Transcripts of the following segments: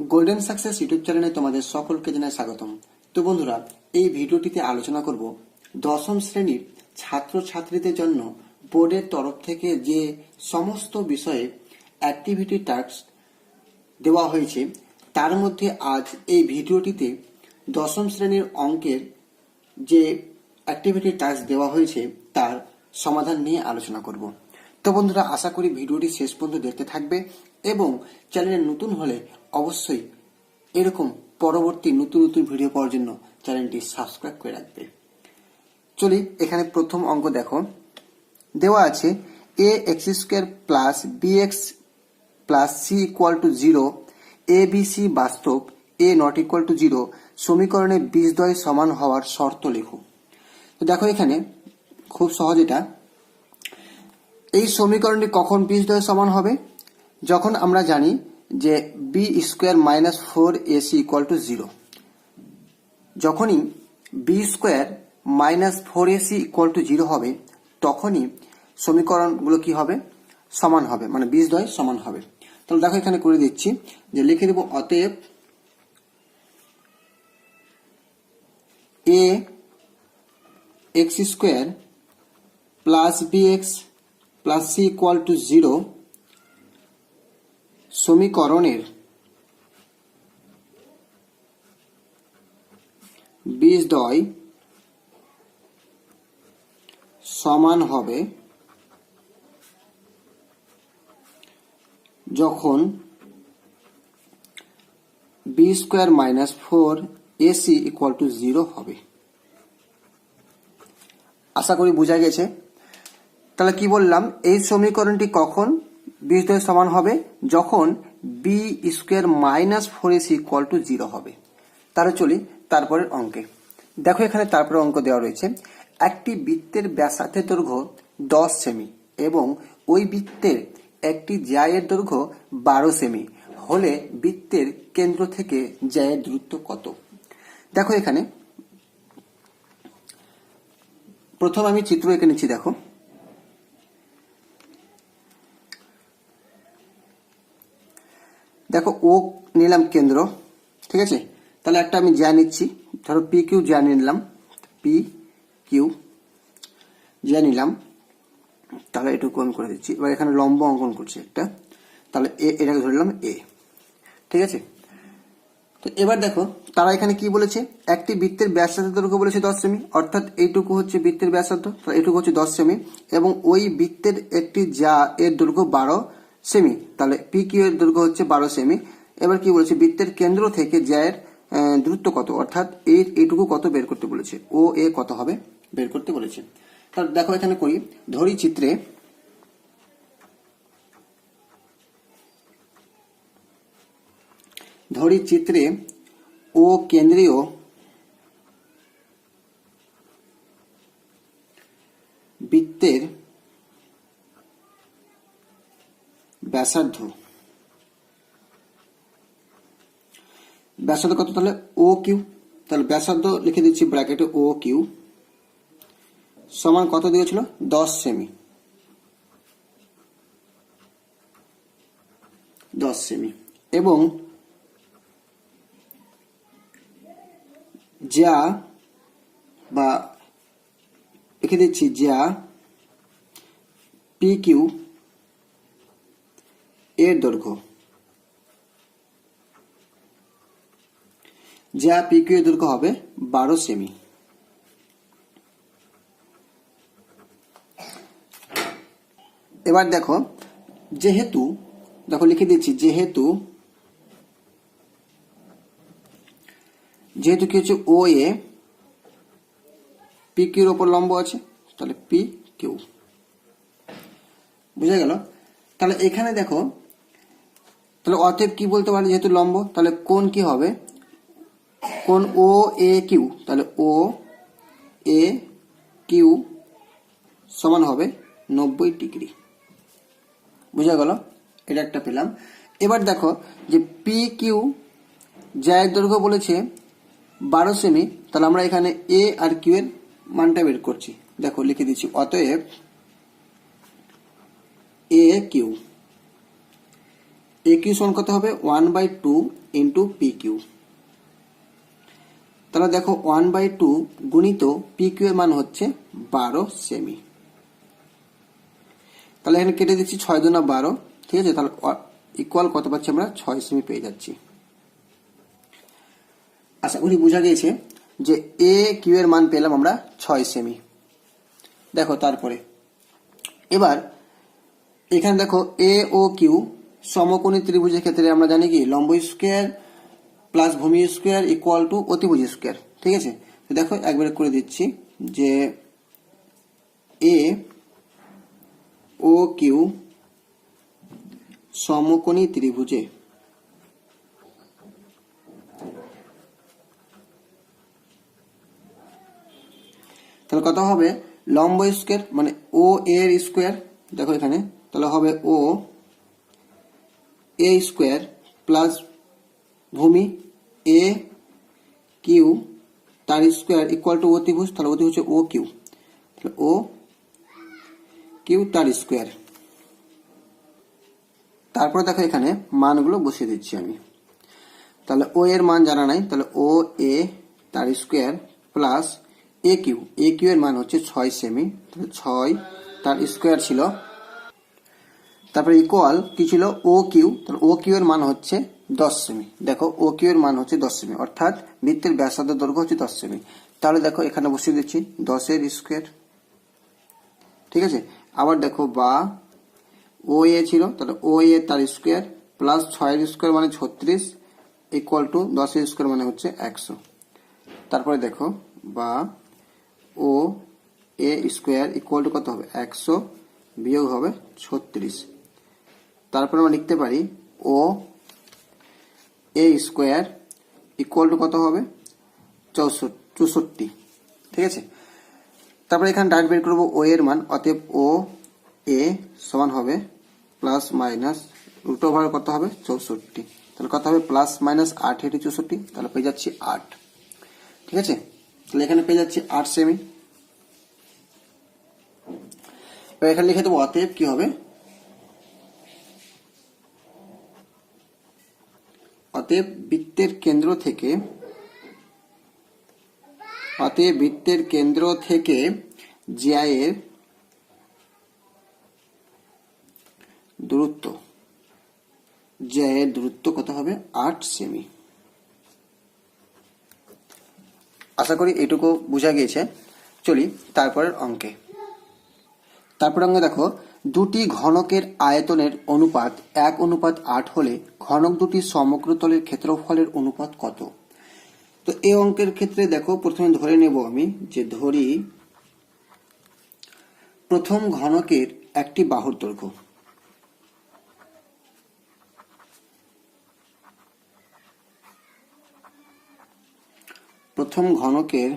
Golden success YouTube চ্যানেলে তোমাদের সকলকে জানাই স্বাগতম। তো বন্ধুরা, এই ভিডিওটিতে আলোচনা করব দশম শ্রেণীর ছাত্রছাত্রীদের জন্য বোর্ডের তরফ থেকে যে সমস্ত বিষয়ে অ্যাক্টিভিটি টাস্ক দেওয়া হয়েছে তার মধ্যে আজ এই ভিডিওটিতে দশম শ্রেণীর অঙ্কের যে অ্যাক্টিভিটি টাস্ক দেওয়া হয়েছে তার সমাধান নিয়ে আলোচনা করব। তো বন্ধুরা, আশা করি ভিডিওটি শেষ পর্যন্ত দেখতে থাকবে এবং চ্যানেলে নতুন হলে অবশ্যই এরকম পরবর্তী নতুন নতুন ভিডিও পাওয়ার জন্য চ্যানেলটি সাবস্ক্রাইব করে রাখবে। চলি, এখানে প্রথম অঙ্ক দেখো, দেওয়া আছে a x square plus b x plus c equal to 0, a b c বাস্তব, এ নট ইকুয়াল টু 0 সমীকরণে বীজদ্বয় সমান হওয়ার শর্ত লেখো। তো দেখো, এখানে খুব সহজ। এটা এই সমীকরণটি কখন বীজদ্বয় সমান হবে? যখন আমরা জানি যে b square minus 4ac equal to 0। যখনই b square minus 4ac equal to 0 হবে তখনই সমীকরণগুলো কি হবে? সমান হবে, মানে বীজদ্বয় সমান হবে। তাহলে দেখো, এখানে করে দিচ্ছি যে লিখে দেব অতএব a x square plus b x plus c equal to 0 সমীকরণের বীজদ্বয় সমান হবে যখন b square minus 4ac equal to 0 হবে। আশা করি বোঝা গেছে। তাহলে কি বললাম? এই সমীকরণটি কখন বীজদ্বয় সমান হবে? যখন b square minus 4ac equal to 0 হবে। তাহলে চলি তারপরের অঙ্কে। দেখো, এখানে তারপরে অঙ্ক দেওয়া রয়েছে একটি বৃত্তের ব্যাসার্ধের দৈর্ঘ্য 10 সেমি এবং ওই বৃত্তের একটি জ্যায়ের দৈর্ঘ্য 12 সেমি হলে বৃত্তের কেন্দ্র থেকে জ্যায়ের দূরত্ব কত? দেখো, এখানে প্রথম আমি চিত্র এঁকে নিচ্ছি। দেখো, দেখো ও নিলাম কেন্দ্র, ঠিক আছে। তাহলে একটা আমি জ্যা নিচ্ছি, ধরো পি কিউ জ্যা নিলাম, পি কিউ জ্যা নিলাম। তাহলে এটুকু আমি করে দিচ্ছি। এবার এখানে লম্ব অঙ্কন করছি একটা, তাহলে এটাকে ধরলাম এ, ঠিক আছে। তো এবার দেখো, তারা এখানে কি বলেছে? একটি বৃত্তের ব্যাসার্ধ দৈর্ঘ্য বলেছে 10 সেমি, অর্থাৎ এইটুকু হচ্ছে বৃত্তের ব্যাসার্ধ, এইটুকু হচ্ছে 10 সেমি এবং ওই বৃত্তের একটি জ্যা এর দৈর্ঘ্য 12 সেমি, তাহলে পি কিউ এর দৈর্ঘ্য হচ্ছে 12 সেমি। এবার কি বলেছে? বৃত্তের কেন্দ্র থেকে জ্যায়ের দূরত্ব কত, অর্থাৎ এইটুকু কত বের করতে বলেছে, ও এ কত হবে বের করতে বলেছে। তাহলে দেখো, এখানে করি, ধরি চিত্রে ও কেন্দ্রীয় বৃত্তের ব্যাসার্ধ কত? তাহলে ও কিউ। তাহলে ব্যাসার্ধ লিখে দিচ্ছি ব্র্যাকেটে ও কিউ সমান কত দিয়েছিল? 10 সেমি। 10 সেমি এবং যা বা লিখে দিচ্ছি যা পি কিউ এর দৈর্ঘ্য, যা পি কিউ এর দৈর্ঘ্য হবে 12 সেমি। এবার দেখো, যেহেতু লিখে দিচ্ছি যেহেতু কি হচ্ছে ও এ পি কিউর ওপর লম্ব আছে, তাহলে পি কিউ, বুঝা গেল। তাহলে এখানে দেখো, তাহলে অতএব কি বলতে পারি? যেহেতু লম্ব, তাহলে কোণ কি হবে? কোণ ও এ কিউ, তাহলে ও এ কিউ সমান হবে 90 ডিগ্রি। বুঝা গেল, এটা একটা পেলাম। এবার দেখো যে পি কিউ জ্যায়ের দৈর্ঘ্য বলেছে 12 সেমি, তাহলে আমরা এখানে এ আর কিউ এর মানটা বের করছি। দেখো, লিখে দিচ্ছি অতএব এ কিউ এ কিউ সমান কত হবে 1/2 ইন্টু পি কিউ। তাহলে দেখো 1/2 গুণিত পি কিউ এর মান হচ্ছে 12 সেমি। তাহলে এখানে কেটে দিচ্ছি 6 দুনা 12, ঠিক আছে। তাহলে ইকুয়াল কত পাচ্ছি আমরা 6 সেমি পেয়ে যাচ্ছি। আশা করি বোঝা গিয়েছে যে এ কিউ এর মান পেলাম আমরা 6 সেমি। দেখো তারপরে এবার এখানে দেখো এ ও কিউ সমকোণী ত্রিভুজের ক্ষেত্রে আমরা জানি কি লম্ব স্কোয়ার প্লাস ভূমি স্কোয়ার ইকুয়াল টু অতিভুজ স্কোয়ার, ঠিক আছে। তো দেখো একবারে করে দিচ্ছি যে এ ও কিউ সমকোণী ত্রিভুজে তাহলে কত হবে লম্ব স্কোয়ার মানে ও এর স্কোয়ার, দেখো এখানে তাহলে হবে ও এ স্কোয়ার প্লাস ভূমি এ কিউ তার স্কোয়ার ইকুয়াল টু অতিভুজ, তাহলে অতিভুজ হচ্ছে ও কিউ, তাহলে ও কিউ তার স্কোয়ার। তারপরে দেখো এখানে মানগুলো বসিয়ে দিচ্ছি আমি। তাহলে ও এর মান জানা নাই, তাহলে ও এ তার স্কোয়ার প্লাস এ কিউ এর মান হচ্ছে 6 সেমি, তাহলে 6 তার স্কোয়ার ছিল। তারপরে ইকুয়াল কি ছিল ও কিউ, তাহলে ও কিউ এর মান হচ্ছে 10 সেমি। দেখো ও কিউ এর মান হচ্ছে 10 সেমি, অর্থাৎ বৃত্তের ব্যাসার্ধ দৈর্ঘ্য হচ্ছে 10 সেমি। তাহলে দেখো এখানে বসিয়ে দিচ্ছি 10 এর স্কোয়ার, ঠিক আছে। আবার দেখো বা ও এ ছিল, তাহলে ও এ তার স্কোয়ার প্লাস 6 এর স্কোয়ার মানে 36 ইকুয়াল টু 10 এর স্কোয়ার মানে হচ্ছে 100। তারপরে দেখো বা ও এ স্কোয়ার ইকুয়াল টু কত হবে 100 বিয়োগ হবে 36। তারপরে আমরা লিখতে পারি ও এ স্কোয়ার ইকুয়াল টু কত হবে 64, ঠিক আছে। তারপরে এখানে ডাইরেক্ট বের করবো ও এর মান, অতএব ও এ সমান হবে প্লাস মাইনাস রুট ওভার কত হবে 64, তাহলে কত হবে প্লাস মাইনাস 8 এটি 64, তাহলে পেয়ে যাচ্ছি 8, ঠিক আছে। তাহলে এখানে পেয়ে যাচ্ছি 8 সেমি। এবার এখানে লিখে দেবো অতএব কি হবে, অতএব বৃত্তের কেন্দ্র থেকে জিআই এর দূরত্ব কত হবে 8 সেমি। আশা করি এটুকু বোঝা গিয়েছে। চলি তারপরের অঙ্কে। তারপর অঙ্কে দেখো দুটি ঘনকের আয়তনের অনুপাত 1:8 হলে ঘনক দুটি সমগ্র তলের ক্ষেত্রফলের অনুপাত কত। তো এই অঙ্কের ক্ষেত্রে দেখো প্রথমে ধরে নেব আমি যে ধরি প্রথম ঘনকের একটি বাহুর দৈর্ঘ্য, প্রথম ঘনকের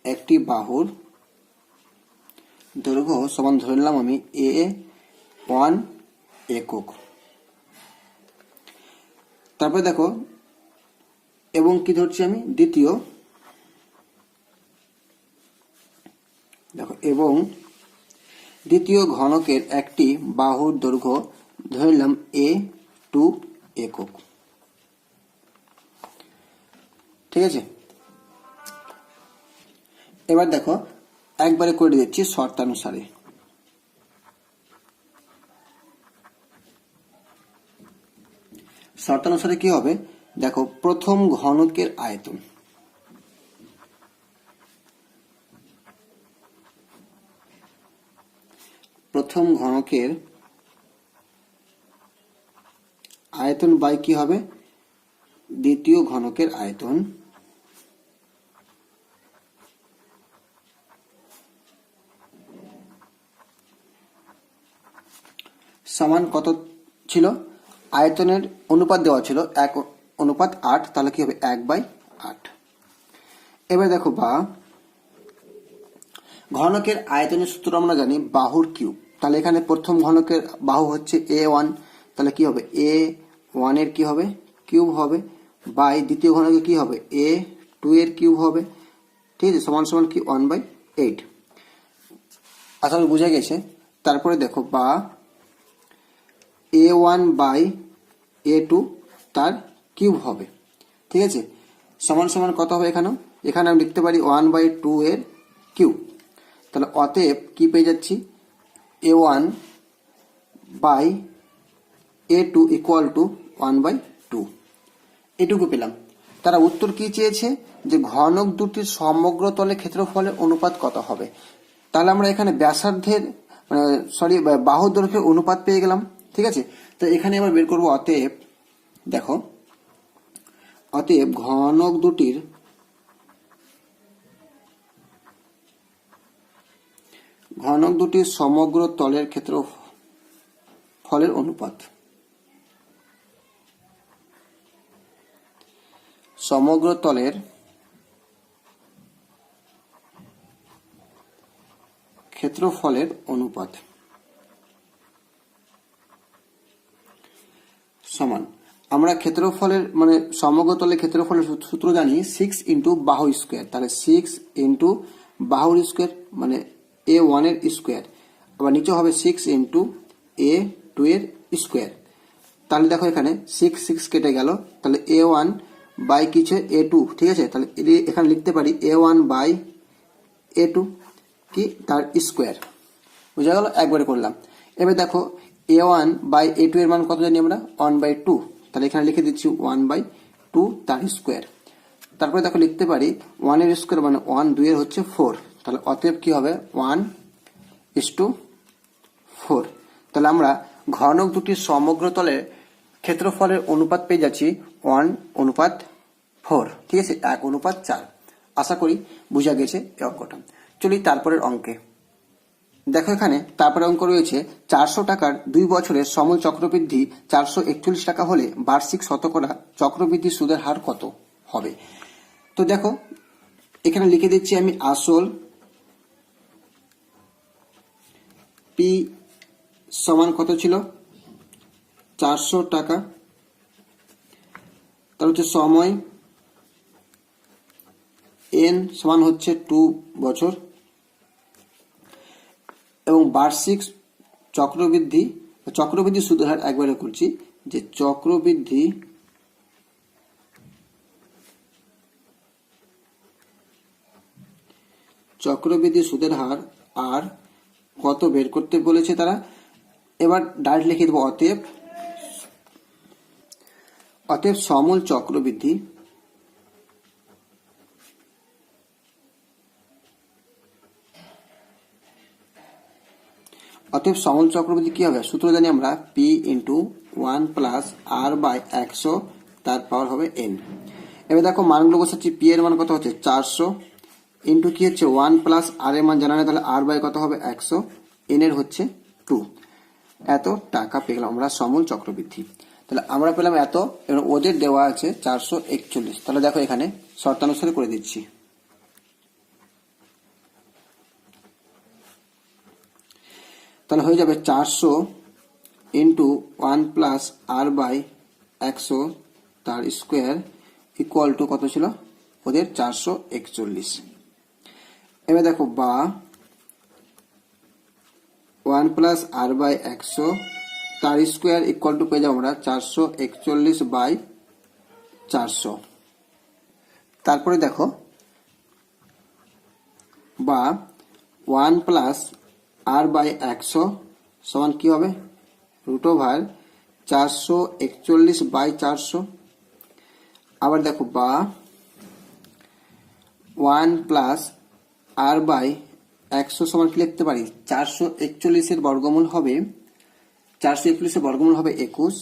একটি বাহুর দৈর্ঘ্য সমান ধরে নিলাম আমি A1 একক। তারপরে দেখো এবং কি ধরছি আমি দ্বিতীয়, দেখো এবং দ্বিতীয় ঘনকের একটি বাহুর দৈর্ঘ্য ধরে নিলাম A2 একক, ঠিক আছে। এবার দেখো একবারে করে দিচ্ছি শর্তানুসারে। শর্তানুসারে কি হবে দেখো প্রথম ঘনকের আয়তন, প্রথম ঘনকের আয়তন বাই কি হবে দ্বিতীয় ঘনকের আয়তন সমান কত ছিল, আয়তনের অনুপাত দেওয়া ছিল 1:8, তাহলে কি হবে 1/8। এবার দেখো বা ঘনকের আয়তনের সূত্র আমরা জানি বাহুর কিউব, তাহলে এখানে প্রথম ঘনকের বাহু হচ্ছে A1, তাহলে কি হবে A1 এর কি হবে কিউব হবে বাই দ্বিতীয় ঘনকের কি হবে A2 এর কিউব হবে, ঠিক আছে, সমান সমান কি 1/8। আশা করি বুঝে গেছে। তারপরে দেখো বা a1/a2 তার কিউব হবে, ঠিক আছে, সমান সমান কত হবে এখানে আমি লিখতে পারি 1/2 এর কিউব। তাহলে অতএব কি পেয়ে যাচ্ছি, a1/a2 ইকুয়াল টু 1/2, এটুকু পেলাম। তারা উত্তর কি চেয়েছে, যে ঘনক দুটির সমগ্র তলে ক্ষেত্রফলের অনুপাত কত হবে। তাহলে আমরা এখানে ব্যাসার্ধের বাহু দৈর্ঘ্যের অনুপাত পেয়ে গেলাম, ঠিক আছে। তো এখানে আবার বের করবো অতএব, দেখো অতএব ঘনক দুটির সমগ্র তলের ক্ষেত্রফলের অনুপাত, সমগ্র তলের ক্ষেত্রফলের অনুপাত সমান, আমরা ক্ষেত্রফলের সমগ্র তলের ক্ষেত্রফলের সূত্র জানি 6 ইন্টু বাহু স্কোয়ার। তাহলে 6 ইন্টু বাহুর স্কোয়ার a1 এর স্কোয়ার, আবার নিচে হবে 6 ইন্টু a2 এর স্কোয়ার। তাহলে দেখো এখানে 6 6 কেটে গেল, তাহলে a1 বাই কিছু a2, ঠিক আছে। তাহলে এখানে লিখতে পারি a1/a2 কি তার স্কোয়ার, বুঝা গেল, একবারে করলাম। এবার দেখো a1/a2 এর মান কত জানি আমরা, 1/2, তাহলে এখানে লিখে দিচ্ছি 1/2 তার স্কোয়ার। তারপরে দেখো লিখতে পারি 1 এর স্কোয়ার 1, 2 এর হচ্ছে 4, তাহলে অতএব কি হবে 1:4। তাহলে আমরা ঘনক দুটির সমগ্র তলের ক্ষেত্রফলের অনুপাত পেয়ে যাচ্ছি 1:4, ঠিক আছে, 1:4। আশা করি বুঝা গেছে এই অঙ্কটা। চলি তারপরের অঙ্কে। দেখো এখানে তারপরে অঙ্ক রয়েছে 400 টাকার 2 বছরের সমূল চক্রবৃদ্ধি 441 টাকা হলে বার্ষিক শতকরা চক্রবৃদ্ধি সুদের হার কত হবে। তো দেখো এখানে লিখে দিচ্ছি আমি আসল পি সমান কত ছিল, 400 টাকা, তার হচ্ছে সময় এন সমান হচ্ছে 2 বছর, এবং বার্ষিক চক্রবৃদ্ধি সুদের হার একবারে করছি, যে চক্রবৃদ্ধি সুদের হার আর কত বের করতে বলেছে তারা। এবার ডাইরেক্ট লিখে দেবো অতএব সমূল চক্রবৃদ্ধি কি হবে, সূত্র জানি আমরা P into 1 plus r by 100 তার পাওয়ার হবে এন। এবার দেখো মানগুলো বসাচ্ছি, পি এর মান কত হচ্ছে 400 ইন্টু কি হচ্ছে 1 প্লাস আর এর মান জানা নেই, তাহলে আর বাই কত হবে 100, এন এর হচ্ছে 2। এত টাকা পেয়ে গেলাম আমরা সমূল চক্রবৃদ্ধি। তাহলে আমরা পেলাম এত, এবং ওদের দেওয়া আছে 441। তাহলে দেখো এখানে শর্তানুসারে করে দিচ্ছি। তাহলে হয়ে যাবে 400 ইন্টু 1 প্লাস আর বাই 100 তার স্কোয়ার ইকুয়াল টু কত ছিল ওদের 441। এবার দেখো বা 1 প্লাস আর বাই 100 তার স্কোয়ার ইকুয়াল টু পেয়ে যাবো আমরা 441/400। তারপরে দেখো বা 1 প্লাস আর বাই 100 সমান কি হবে √441/400। আবার দেখো বা 1 প্লাস আর বাই 100 সমান কি লিখতে পারি 441 এর বর্গমূল হবে 21,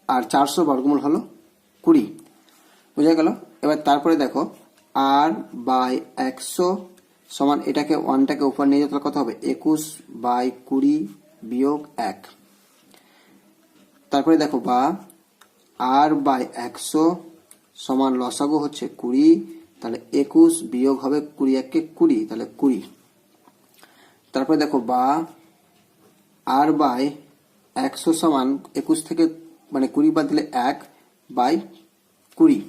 আর 400 বর্গমূল হলো 20, বুঝা গেল। এবার তারপরে দেখো আর বাই 100 সমান এটাকে 1টাকে উপর নিয়ে যেতে কত হবে 21/20 - 1। তারপরে দেখো বা আর বাই 100 সমান লসাগু হচ্ছে 20, তাহলে 21 বিয়োগ হবে 21 কে 20, তাহলে 20। তারপরে দেখো বা আর বাই 100 সমান 21 থেকে 20 বাদ দিলে 1/20,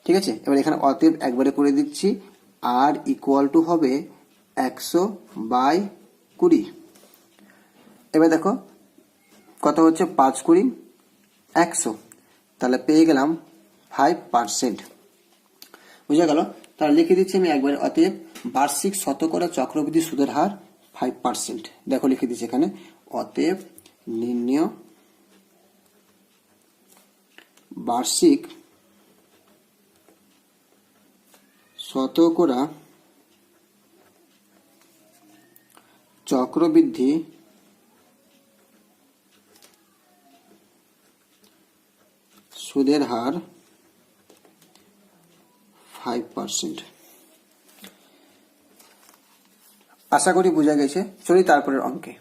ঠিক আছে। এবার এখানে অতএব একবারে করে দিচ্ছি আর ইকুয়াল টু হবে 100/20। এবার দেখো কত হচ্ছে, 5 × 20 100, তাহলে পেয়ে গেলাম 5%। বুঝা গেল? তাহলে লিখে দিচ্ছি আমি একবার, অতএব বার্ষিক শতকরা চক্রবৃদ্ধি সুদের হার 5%। দেখো লিখে দিচ্ছি এখানে, অতএব নির্ণেয় বার্ষিক শতকরা চক্রবৃদ্ধি সুদের হার 5%। আশা করি বোঝা গেছে। চলি তারপরের অঙ্কে।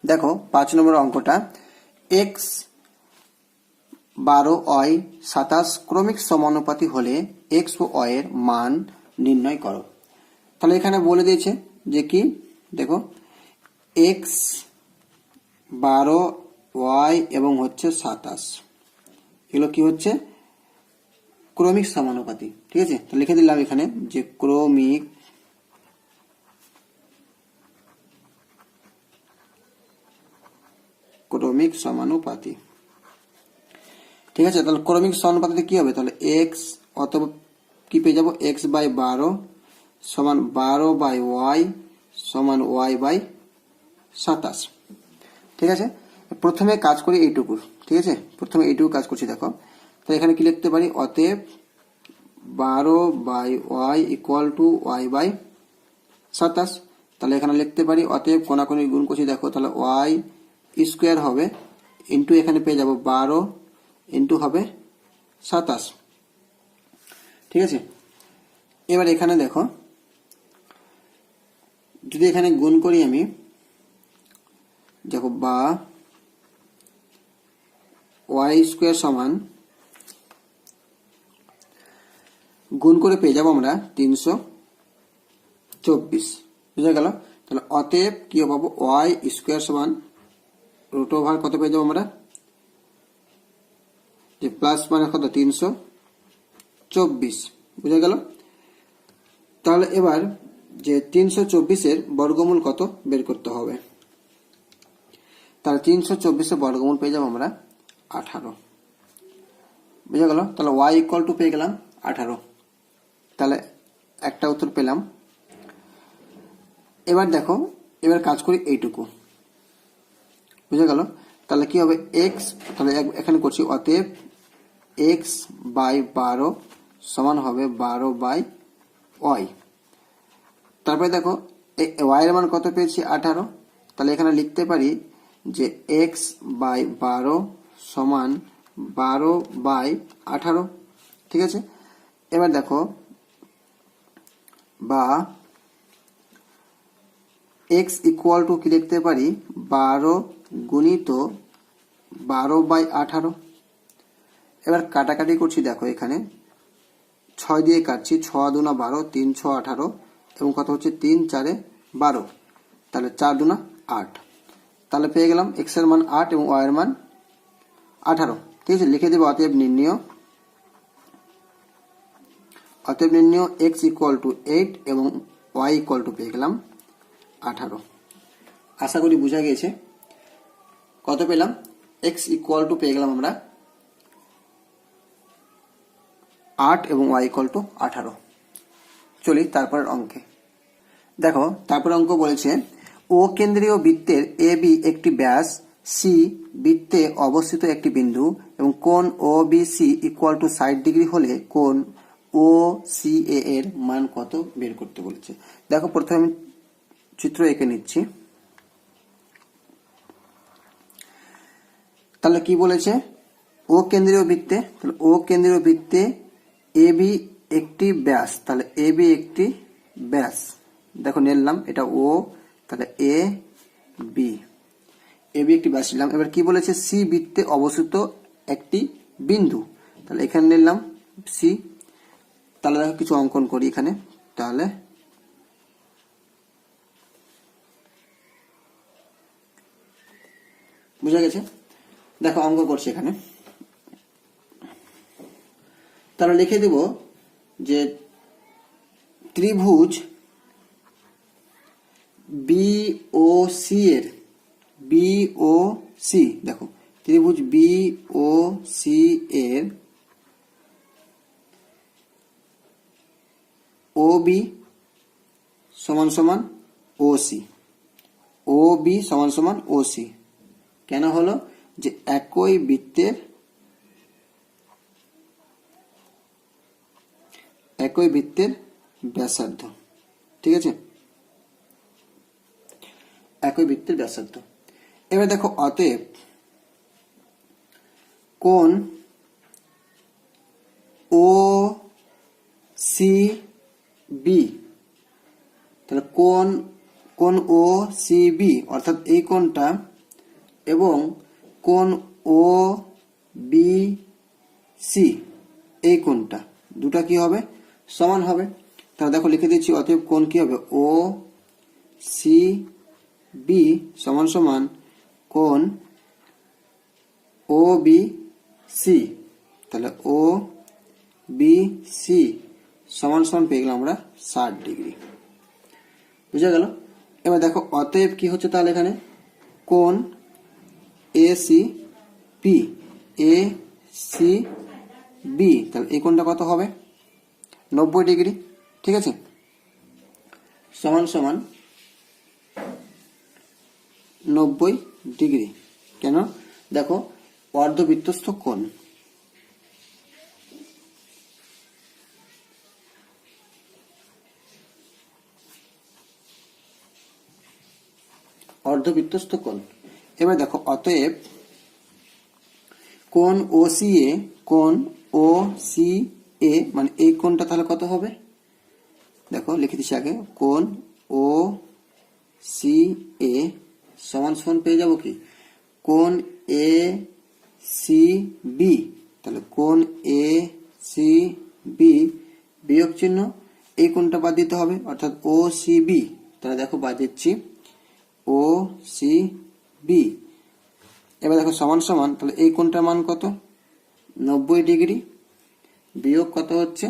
দেখো 5 নম্বর অঙ্কটা, x 12y 27 ক্রমিক সমানুপাতি হলে x ও y এর মান নির্ণয় করো। তাহলে এখানে বলে দিয়েছে যে কি, দেখো x 12 y এবং হচ্ছে 27, এগুলো কি হচ্ছে ক্রমিক সমানুপাতি। ঠিক আছে, তো লিখে দিলাম এখানে যে ক্রমিক সমানুপাতি। ঠিক আছে, তাহলে ক্রমিক সমানুপাতিতে কি হবে, তাহলে x অথবা কি পেয়ে যাবো, x/12 সমান 12/y সমান y/27। ঠিক আছে, প্রথমে কাজ করি এইটুকু। ঠিক আছে, প্রথমে এইটুকু কাজ করছি। দেখো তাহলে এখানে কি লিখতে পারি, অতএব 12/y = y/27। তাহলে এখানে লিখতে পারি অতএব কোনাকুনি গুণ করছি, দেখো তাহলে y² হবে ইন্টু এখানে পেয়ে যাব 12 ইন্টু হবে 27। ঠিক আছে, এবার এখানে দেখো যদি এখানে গুণ করি আমি, দেখো বা y² সমান গুণ করে পেয়ে যাবো আমরা 324। বুঝা গেল? তাহলে অতএব কি পাবো, y² সমান √, কত পেয়ে যাবো আমরা, যে প্লাস মানে কত 324। বুঝা গেল? তাহলে এবার যে 324-এর বর্গমূল কত বের করতে হবে। তাহলে 324-এর বর্গমূল পেয়ে যাবো আমরা 18। বুঝা গেল? তাহলে y = পেয়ে গেলাম 18। তাহলে একটা উত্তর পেলাম। এবার দেখো, এবার কাজ করি এইটুকু। বুঝা গেল? তাহলে কি হবে, x, তাহলে এখানে করছি অতএব x/12 সমান হবে 12/y। তারপরে দেখো y এর মান কত পেয়েছি, 18। তাহলে এখানে লিখতে পারি যে x/12 সমান 12/18। ঠিক আছে, এবার দেখো বা x = কি লিখতে পারি, 12 গুণিত 12/18। এবার কাটাকাটি করছি, দেখো এখানে 6 দিয়ে কাটছি, 6 দুনা 12, 3 6 18 এবং কত হচ্ছে 3 4 12, তাহলে 4 দুনা 8। তাহলে পেয়ে গেলাম x এর মান 8 এবং y এর মান 18। ঠিক আছে, লিখে দেবো অতএব নির্ণেয় x = 8 এবং y = পেয়ে গেলাম 18। আশা করি বোঝা গেছে। কত পেলাম, x = পেয়ে গেলাম আমরা 8 এবং y = 18। চলি তারপরের অঙ্কে। দেখো তারপর অঙ্ক বলেছে, ও কেন্দ্রীয় বৃত্তের AB একটি ব্যাস, C বৃত্তে অবস্থিত একটি বিন্দু এবং কোণ OBC = 60 ডিগ্রি হলে কোণ OCA এর মান কত বের করতে বলেছে। দেখো প্রথমে আমি চিত্র এঁকে নিচ্ছি। তাহলে কি বলেছে, ও কেন্দ্রীয় বৃত্তে, তাহলে ও কেন্দ্রীয় বৃত্তে AB একটি ব্যাস, তাহলে AB একটি ব্যাস। দেখো নিলাম এটা ও, তাহলে AB একটি ব্যাস নিলাম। এবার কি বলেছে, C বৃত্তে অবস্থিত একটি বিন্দু, তাহলে এখানে নিলাম C। তাহলে দেখো কিছু অঙ্কন করি এখানে। তাহলে বুঝা গেছে? দেখো অঙ্ক করছি এখানে। তাহলে লিখে দেব যে ত্রিভুজ বি ও সি এর বি ও সি, দেখো ত্রিভুজ বি ও সি এর ও বি সমান সমান ও সি, ও বি সমান সমান ও সি। কেন হলো? যে একই বৃত্তের ব্যাসার্ধ, ঠিক আছে, একই বৃত্তের ব্যাসার্ধ। এবার দেখো অতএব কোণ ও সি বি, তাহলে কোণ ও সি বি অর্থাৎ এই কোণটা এবং কোণ ও বি সি এই কোণটা দুটা কি হবে? সমান হবে। তাহলে দেখো লিখে দিচ্ছি, অতএব কোণ কি হবে? ও সি বি সমান সমান কোণ ও বি সি, তাহলে ও বি সি সমান সমান পেয়ে গেলাম আমরা 60 ডিগ্রি। বুঝা গেল? এবার দেখো অতএব কি হচ্ছে তাহলে এখানে কোণ A C P, A C B, তাহলে এই কোণটা কত হবে? 90 ডিগ্রি, ঠিক আছে, সমান সমান 90 ডিগ্রি। কেন? দেখো অর্ধবৃত্তস্থ কোণ, অর্ধবৃত্তস্থ কোণ। এবার দেখো অতএব কোণ ও সি এ, কোণ ও সি এ মানে এই কোণটা তাহলে কত হবে? দেখো লিখে দিচ্ছি আগে, কোণ ও সি এ সমান সমান পেয়ে যাব কি? কোণ এ সি বি, তাহলে কোণ এ সি বি বিয়োগ চিহ্ন এই কোণটা বাদ দিতে হবে অর্থাৎ ও সি বি, তাহলে দেখো বাদ দিচ্ছি ও সি বি। এবার দেখো সমান সমান, তাহলে এই কোণটার মান কত? 90 ডিগ্রি বিয়োগ কত হচ্ছে?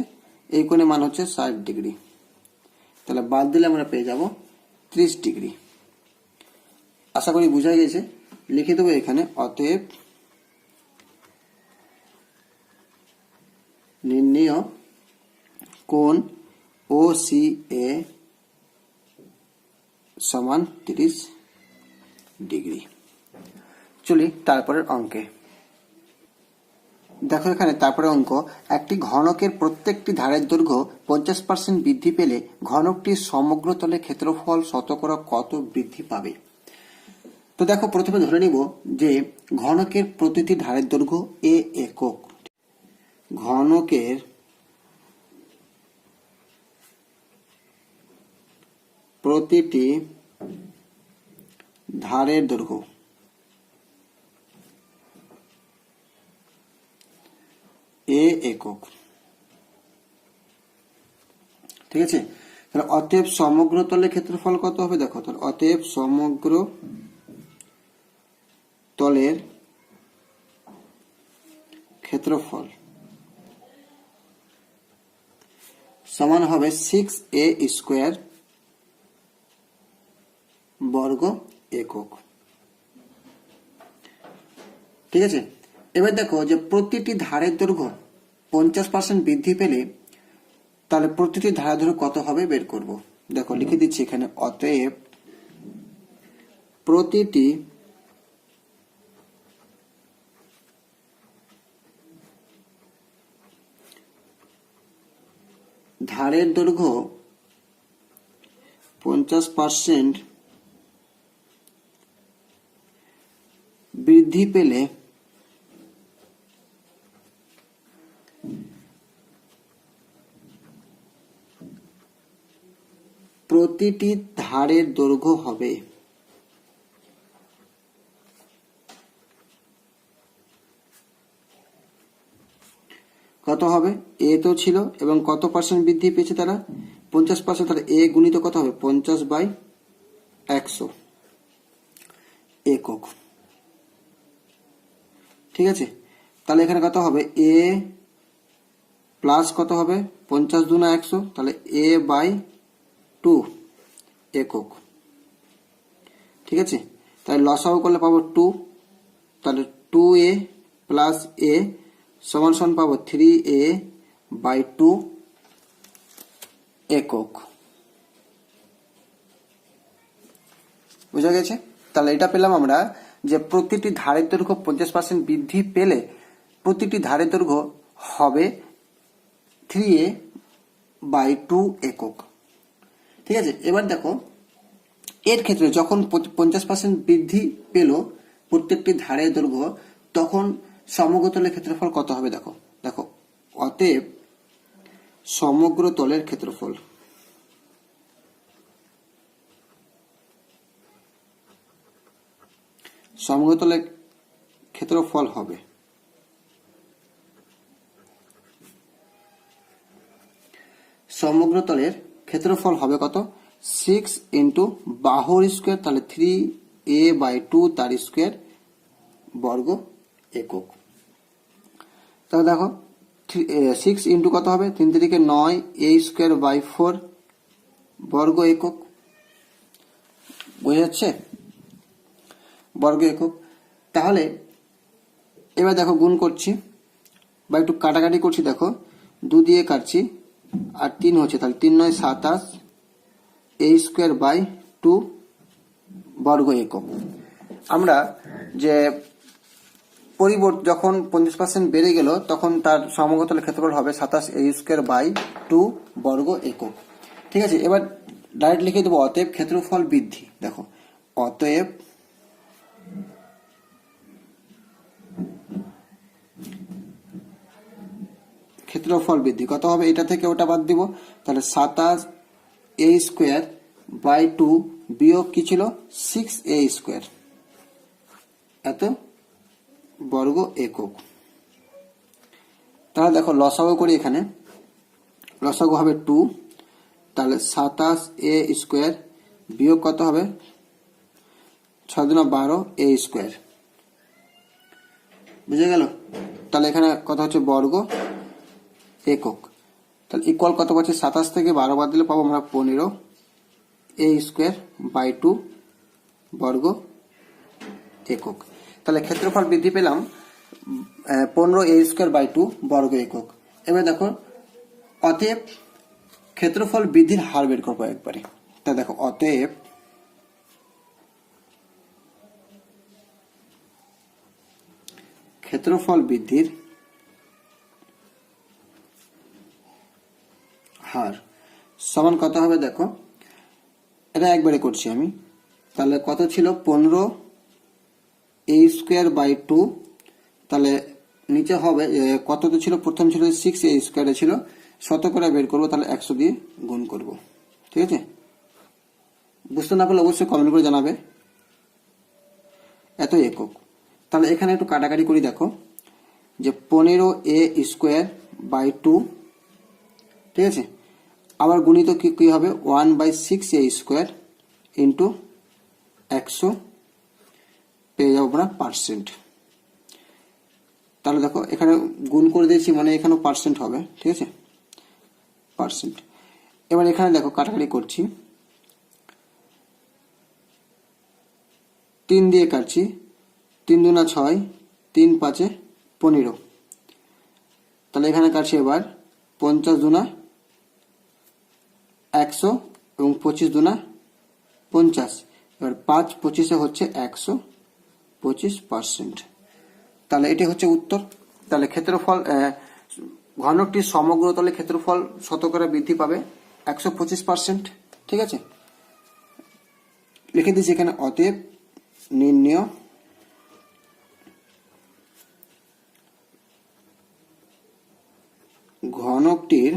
এই কোণের মান হচ্ছে 60 ডিগ্রি, তাহলে বাদ দিলে আমরা পেয়ে যাব 30 ডিগ্রি। আশা করি বোঝা গেছে। লিখে দেবো এখানে, অতএব নির্ণেয় কোণ ও সি এ সমান 30 ডিগ্রি। চলি তারপরের অঙ্কে। দেখো এখানে তারপরে অঙ্ক, একটি ঘনকের প্রত্যেকটি ধারের দৈর্ঘ্য 50% বৃদ্ধি পেলে ঘনকটির সমগ্র তলের ক্ষেত্রফল শতকরা কত বৃদ্ধি পাবে? তো দেখো প্রথমে ধরে নিব যে ঘনকের প্রতিটি ধারের দৈর্ঘ্য এ একক। ঘনকের প্রতিটি ধারের দৈর্ঘ্য এ একক, ঠিক আছে। তাহলে অতএব সমগ্র তলের ক্ষেত্রফল কত হবে? দেখো তাহলে অতএব সমগ্র তলের ক্ষেত্রফল সমান হবে 6a স্কোয়ার বর্গ একক, ঠিক আছে। এবার দেখো যে প্রতিটি ধারের দৈর্ঘ্য 50% বৃদ্ধি পেলে তাহলে প্রতিটি ধারের দৈর্ঘ্য কত হবে বের করব। দেখো লিখে দিচ্ছি এখানে, অতএব প্রতিটি ধারের দৈর্ঘ্য 50% বৃদ্ধি পেলে প্রতিটি ধারের দৈর্ঘ্য হবে কত হবে? এ তো ছিল এবং কত পার্সেন্ট বৃদ্ধি পেয়েছে তারা? 50%, তাহলে এ গুণিত কত হবে? 50/100 একক, ঠিক আছে। তাহলে এখানে কত হবে? এ প্লাস কত হবে? 50 × 100, তাহলে a/2 একক, ঠিক আছে, তাহলে লসাগু করলে পাবো 2, তাহলে 2a প্লাস a সমান সমান পাবো 3a বাই 2 একক। বুঝা গেছে? তাহলে এটা পেলাম আমরা যে প্রতিটি ধারের দৈর্ঘ্য 50% বৃদ্ধি পেলে প্রতিটি ধারের দৈর্ঘ্য হবে 3a বাই 2 একক। ঠিক আছে, এবার দেখো এর ক্ষেত্রে যখন 50% বৃদ্ধি পেল প্রত্যেকটি ধারের দৈর্ঘ্য, তখন সমগ্র তলের ক্ষেত্রফল কত হবে? দেখো দেখো অতএব সমগ্র তলের ক্ষেত্রফল সমগ্র তলের ক্ষেত্রফল হবে সমগ্র তলের ক্ষেত্রফল হবে কত? 6 ইন্টু বাহুর স্কোয়ার, তাহলে 3a বাই 2 তার স্কোয়ার বর্গ একক। তাহলে দেখো 6 ইন্টু কত হবে? 3 3 9 a স্কোয়ার বাই 4 বর্গ একক। বোঝা যাচ্ছে? বর্গ একক। তাহলে এবার দেখো গুণ করছি বা একটু কাটাকাটি করছি, দেখো 2 দিয়ে কাটছি আর 3 হচ্ছে, তাহলে 3 9 27 a স্কোয়ার বাই 2 বর্গ একক। আমরা যে যখন 50% বেড়ে গেল তখন তার সমগ্র তলের ক্ষেত্রফল হবে 27 a স্কোয়ার বাই 2 বর্গ একক। ঠিক আছে, এবার ডাইরেক্ট লিখে দেবো অতএব ক্ষেত্রফল বৃদ্ধি। দেখো অতএব ক্ষেত্রফল বৃদ্ধি কত হবে? এটা থেকে ওটা বাদ দিব, তাহলে 27 a স্কোয়ার বাই 2 বিয়োগ কি ছিল? 6a স্কোয়ার এত বর্গ একক। তাহলে দেখো লসাগু করি, এখানে লসাগু হবে 2, তাহলে 27a স্কোয়ার বিয়োগ কত হবে? 6 দুনা 12 a স্কোয়ার। বুঝে গেল? তাহলে এখানে কত হচ্ছে? বর্গ একক। তাহলে ইকুয়াল কত পাচ্ছি? 27 থেকে 12 বাদ দিলে পাবো আমরা 15 a স্কোয়ার বাই 2 বর্গ একক। তাহলে ক্ষেত্রফল বৃদ্ধি পেলাম 15 a স্কোয়ার বাই 2 বর্গ একক। এবার দেখো অতএব ক্ষেত্রফল বৃদ্ধির হার বের করবো একবারে। তা দেখো অতএব ক্ষেত্রফল বৃদ্ধির হার সমান কত হবে? দেখো এটা একবারে করছি আমি, তাহলে কত ছিল? 15 a স্কোয়ার বাই 2, তাহলে নিচে হবে কত তো ছিল? প্রথম ছিল 6a স্কোয়ারে ছিল, শতকরা বের করবো, তাহলে 100 দিয়ে গুণ করব। ঠিক আছে, বুঝতে না পারলে অবশ্যই কমেন্ট করে জানাবে। এত একক। তাহলে এখানে একটু কাটাকাটি করি, দেখো যে 15a স্কোয়ার বাই 2, ঠিক আছে, আবার গুণিত কি হবে? 1/6a স্কোয়ার ইন্টু 100 পেয়ে যাবো আমরা পার্সেন্ট। তাহলে দেখো এখানে গুণ করে দিয়েছি মানে এখানেও পার্সেন্ট হবে। ঠিক আছে, পার্সেন্ট। এবার এখানে দেখো কাটাকাটি করছি, 3 দিয়ে কাটছি, 3 দুনা 6, 3 5 15। তাহলে এখানে কাটছি এবার 50 দুনা 100 এবং 25 দুনা 50। এবার 5 25 হচ্ছে 125%। তাহলে এটি হচ্ছে উত্তর। তাহলে ক্ষেত্রফল ঘনকটির সমগ্র তলে ক্ষেত্রফল শতকরা বৃদ্ধি পাবে 125%। ঠিক আছে, লিখে দিচ্ছি এখানে অতএব নির্ণয় ঘনকটির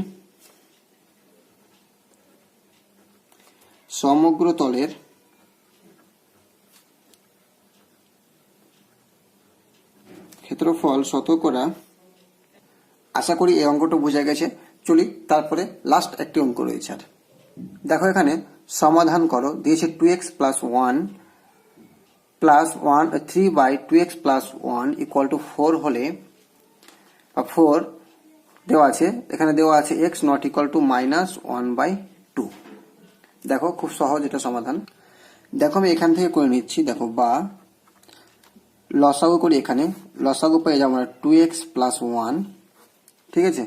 সমগ্র তলের ক্ষেত্রফল শতকরা। আশা করি এই অঙ্কটা বোঝা গেছে। চলি তারপরে লাস্ট একটি অঙ্ক রয়েছে। আর দেখো এখানে সমাধান করো, দিয়েছে 2x plus 1 plus 1 3/2x plus 1 equal to 4 হলে, 4 দেওয়া আছে, এখানে দেওয়া আছে x নট ইকুয়াল টু -1/2। দেখো খুব সহজ এটা সমাধান। দেখো আমি এখান থেকে করে নিচ্ছি, দেখো বা লসাগু করি, এখানে লসাগু পেয়ে যাবো আমরা 2x প্লাস 1, ঠিক আছে।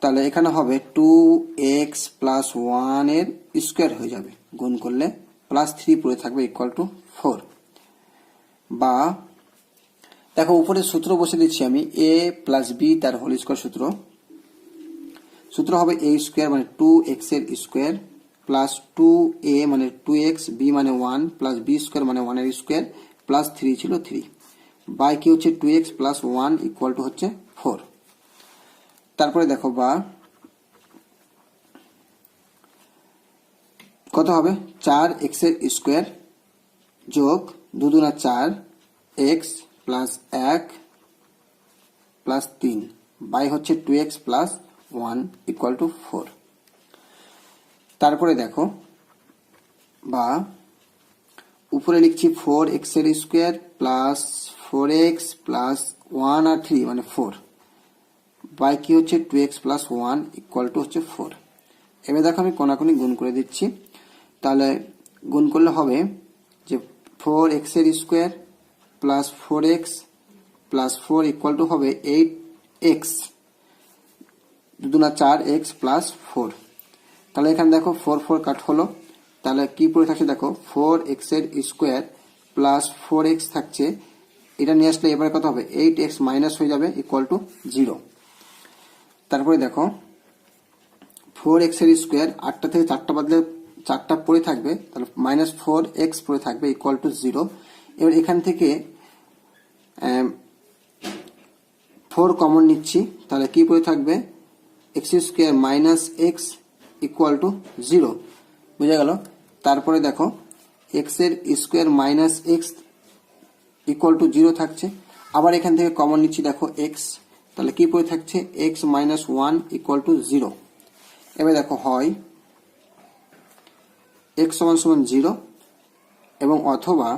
তাহলে এখানে হবে 2x প্লাস 1 এর স্কোয়ার হয়ে যাবে, গুণ করলে প্লাস 3 পড়ে থাকবে ইকুয়াল টু 4। বা দেখো উপরে সূত্র বসে দিচ্ছি আমি, a প্লাস বি তার হোল স্কোয়ার সূত্র হবে a স্কোয়ার মানে 2x এর স্কোয়ার প্লাস 2a মানে 2x, b মানে 1 প্লাস b স্কোয়ার মানে 1 এর স্কোয়ার প্লাস 3 ছিল 3, বাই কি হচ্ছে 2x প্লাস 1 ইকুয়াল টু হচ্ছে 4। তারপরে দেখো বা কত হবে 4x এর স্কোয়ার যোগ 2 দুনা 4 x প্লাস 1 প্লাস 3 বাই হচ্ছে 2x প্লাস 1 ইকুয়াল টু 4। তারপরে দেখো বা উপরে লিখছি 4x এর স্কোয়ার প্লাস 4x প্লাস 1 আর 3 মানে 4 বাই কি হচ্ছে 2x প্লাস 1 ইকুয়াল টু হচ্ছে 4। এবার দেখো আমি কোনাকুনি গুণ করে দিচ্ছি, তাহলে গুণ করলে হবে যে 4x এর square plus 4x plus 4 equal to হবে 8x, 2 দুনা 4x প্লাস 4। তাহলে এখানে দেখো 4 4 কাট হলো, তাহলে কি পড়ে থাকছে দেখো 4x এর স্কোয়ার প্লাস 4x থাকছে, এটা নিয়ে আসলে এবারে কত হবে 8x মাইনাস হয়ে যাবে ইকুয়াল টু 0। তারপরে দেখো 4x এর স্কোয়ার 8টা থেকে 4টা বাদলে 4টা পড়ে থাকবে, তাহলে মাইনাস 4x পড়ে থাকবে ইকুয়াল টু 0। এবার এখান থেকে 4 কমন নিচ্ছি, তাহলে কি পড়ে থাকবে x square minus x equal to 0, বুঝা গেল। তারপরে দেখো x এর square minus x equal to 0 থাকছে, আবার এখান থেকে কমন নিচ্ছি দেখো x, তাহলে কি পড়ে থাকছে x মাইনাস 1 ইকুয়াল টু 0। এবার দেখো হয় x সমান সমান 0 এবং অথবা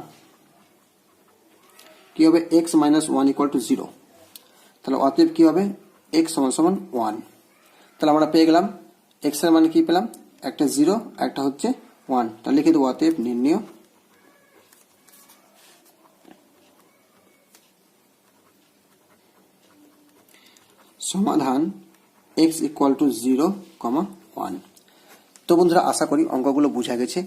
কি হবে x মাইনাস 1 ইকুয়াল টু 0, তাহলে অতএব কি হবে x সমান সমান 1। তাহলে আমরা পেয়ে গেলাম x এর মানে কি পেলাম, একটা 0 একটা হচ্ছে 1, তাহলে লিখে দেবো অতএব নির্ণয় সমাধান x ইকুয়াল টু 0, 1। তো বন্ধুরা আশা করি অঙ্কগুলো বোঝা গেছে।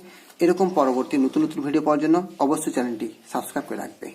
এরকম পরবর্তী নতুন নতুন ভিডিও পাওয়ার জন্য অবশ্যই চ্যানেলটি সাবস্ক্রাইব করে রাখবে।